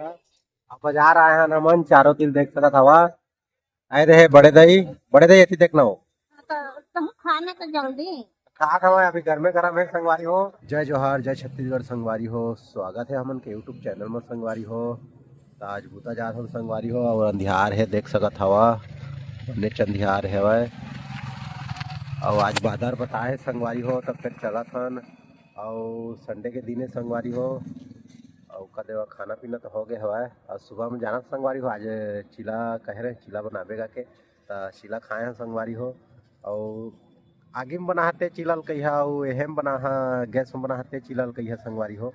अब बाजार आए हैं नमन चारों तीर देख सकत हवा। आए रहे बड़े दही ऐसी देखना हो तुम खाने तो जल्दी। खा खवा अभी घर में गरम है संगवारी हो। जय जोहार जय छत्तीसगढ़ संगवारी हो। स्वागत है हमन के यूट्यूब चैनल में संगवारी हो। तो आज भूता जात हम संगवारी हो और अंधियार है देख सकत हवा। नेच अंधियार है वह और आज बादर बताए संगवारी हो तब तक चला थन और संडे के दिने संगवारी हो और कदे खाना पीना तो हो गए हवाए और सुबह में जाना संगवारी हो। आज चिला कह रहे चिला बनाबेगा के तो चिला खाए हैं संगवारी हो और आगे में बनाते चिलल कहिया और एहम बना गैस में बनाते चिलल कहिया संगवारी हो।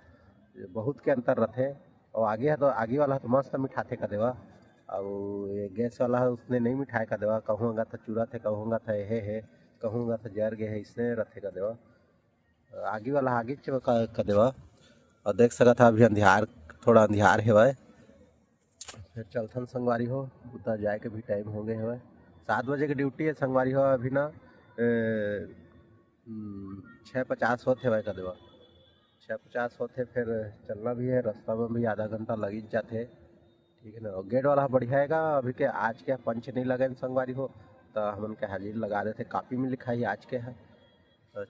बहुत के अंतर रहते और आगे है तो आगे वाला तो मस्त मिठाते का देवा और ये गैस वाला है उसने नहीं मिठाए का देवा। कहूँगा तो चूरा थे कहूँगा था है कहूँगा तो जर गए है इसने रथे का देवा आगे वाला आगे का देवा। और देख सका था अभी अंधियार थोड़ा अंधियार है वह फिर चलथन संगवारी हो उधर जाए के भी टाइम हो गए है 7 बजे की ड्यूटी है संगवारी हो। अभी ना 6:50 होते वह का देवा 6:50 होते फिर चलना भी है रास्ता में भी आधा घंटा लग ही जाते ठीक है ना। और गेट वाला बढ़िया हैगा अभी के आज के पंच नहीं लगे संगवारी हो तो हम उनके हाजिर लगा देते कापी में लिखा ही आज के है।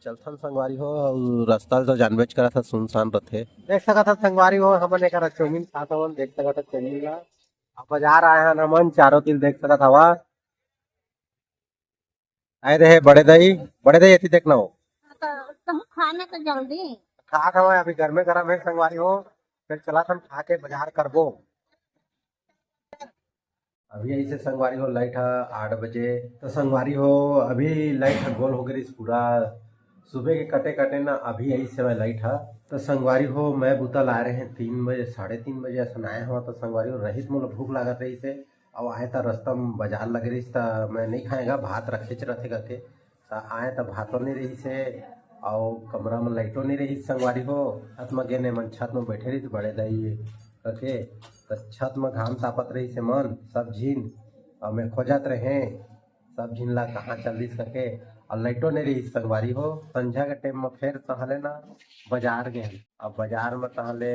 चलथन संगवारी हो रास्ता तो जानबेच करा था सुनसान रहते देख सका था संगवारी हो हमन एक चौमिन खाता हवन देख सका था चौमिन ला। अब बाजार आए हैं नमन चारों तीर देख सकत हवा। आए रहे बड़े दही ऐसी देखना हो तुम खाने तो जल्दी। खा खवा अभी घर में गरम है संगवारी हो फिर चला हम खा के बाजार करबो। अभी ऐसे संगवारी हो लाइट है 8 बजे तो संगवारी हो अभी लाइट है गोल हो गई पूरा सुबह के कटे कटे ना अभी यही से लाइट है। तो संगवारी हो मैं बुता ला रहे हैं 3 बजे 3:30 बजे ऐसा आए हो तो संगवारी हो रही मुझे भूख लागत रही से और आए तो रास्ता में बाजार लग रही तो मैं नहीं खाएगा भात रखे रथे करके तो आए तो भातों नहीं रही से और कमरा में लाइटों नहीं रही संगवारी हो। छत में गेने मन छत में बैठे रही बड़े दही रखे तो छत में घाम तापत रही से मन सब झीन और मैं खोजत रहे सब झीन ला कहाँ चल सके और लाइटों नहीं रही संगवारी हो। संझा के टाइम में फिर तहले ना बाजार गए अब बाजार में तहले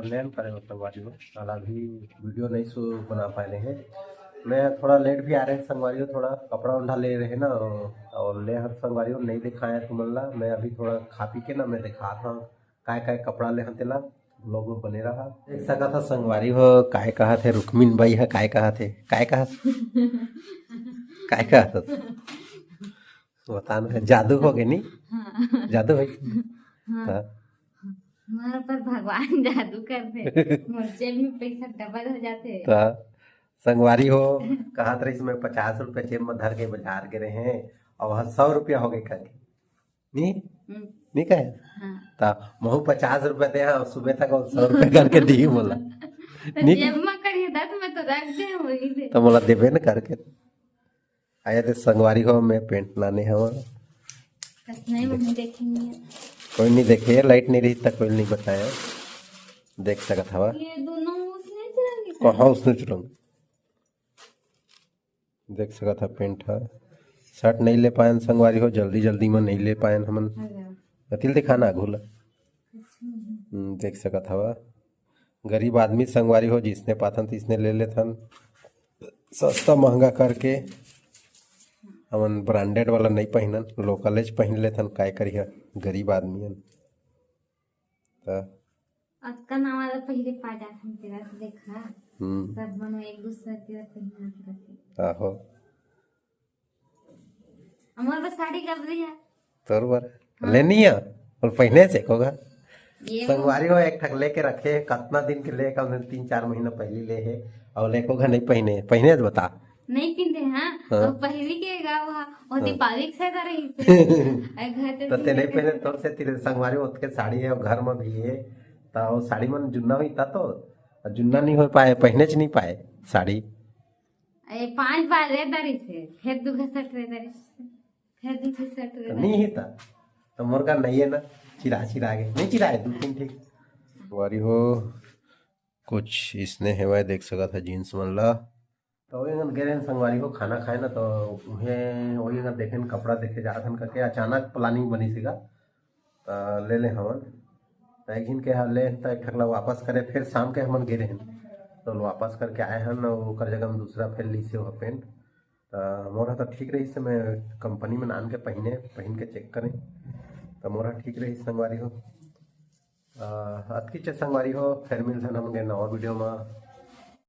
लेन करे संगवारी हो कल अभी वीडियो नहीं बना पाए हैं। मैं थोड़ा लेट भी आ रहे संगवारी हो थोड़ा कपड़ा उंडा ले रहे ना और ले हर संगवारी हो नहीं दिखाया तुमन ला। मैं अभी थोड़ा खा पी के ना मैं दिखा था काय कपड़ा ले तेला लोग में बने रहा देख सका था संगवारी हो काय कहा थे रुक्मिन भाई है काय कहा थे काय कहा था बता जादू हो गए नहीं जादू भाई हाँ। हमारे पर भगवान जादू कर दे मुझे में पैसा डबल हो जाते तो संगवारी हो कहा था इसमें 50 रुपये जेब में धर के बाजार गिरे हैं और 100 रुपया हो गए करके नहीं कहे तो महू 50 रुपये दे और सुबह तक 100 रुपये करके दी बोला जेब में करिए 10 में तो रख दे वही दे तो बोला देवे न करके आया थे संगवारी हो मैं पेंट लाने हवा नहीं देखेंगे कोई नहीं देखे लाइट नहीं रही तक कोई नहीं बताया देख सकता हवा ये दोनों उसने चुरांगे कहाँ उसने चुरांगे देख सका था पेंट है शर्ट नहीं ले पाए संगवारी हो जल्दी में नहीं ले पाए हमन तिल दिखाना घूला देख सका था वह गरीब आदमी संगवारी हो जिसने पाथन तिसने ले लेथन सस्ता महंगा करके हमन ब्रांडेड वाला नहीं पहनन लोकल पहन लेथन काय करिया गरीब आदमी अक्का नावाला पहिले पाटा हम तेरा देखा सब मनो एक दूसरे तेरा पहना के आहो हमारे पास साड़ी कर रही है तोर बार लेनी है और पहने से होगा संगवारी हो एक ठक लेके रखे कितना दिन के ले कम 3-4 महीना पहले ले है और लेको घर नहीं पहने बता नहीं पिंदे हाँ और पहली के गाँव और दीपावली से तो रही से घर तो ते नहीं पहने तोर से तेरे संगवारी हो के साड़ी है और घर में भी है तो साड़ी में जुन्ना हुई था तो जुन्ना नहीं हो पाए पहने च नहीं पाए साड़ी 5 बार रे दरी से फिर दूसरा शर्ट रे दरी से फिर दूसरा शर्ट रे नहीं है तो मोर का नहीं है ना चिरा गए नहीं चिराए 2-3 ठीक वारी हो कुछ इसने है वह देख सका था जीन्स मन ला तो वही गए संगवारी हो खाना खाए ना तो उन्हें वही देखे कपड़ा देखे जा रहा करके अचानक प्लानिंग बनी सीगा तो ले हमन एक दिन के ले तो एक ठकला वापस करे फिर शाम के हमन गिरे हैं तो वापस करके आए हैं ओकर जगह में दूसरा फिर ली से वो पेंट मोरा तो ठीक रही से मैं कंपनी में नाम के पहन के चेक करें तो मोरा ठीक रही संगवारी हो अतकी चे संगवारी हो फिर मिलते हैं हम नवा वीडियो में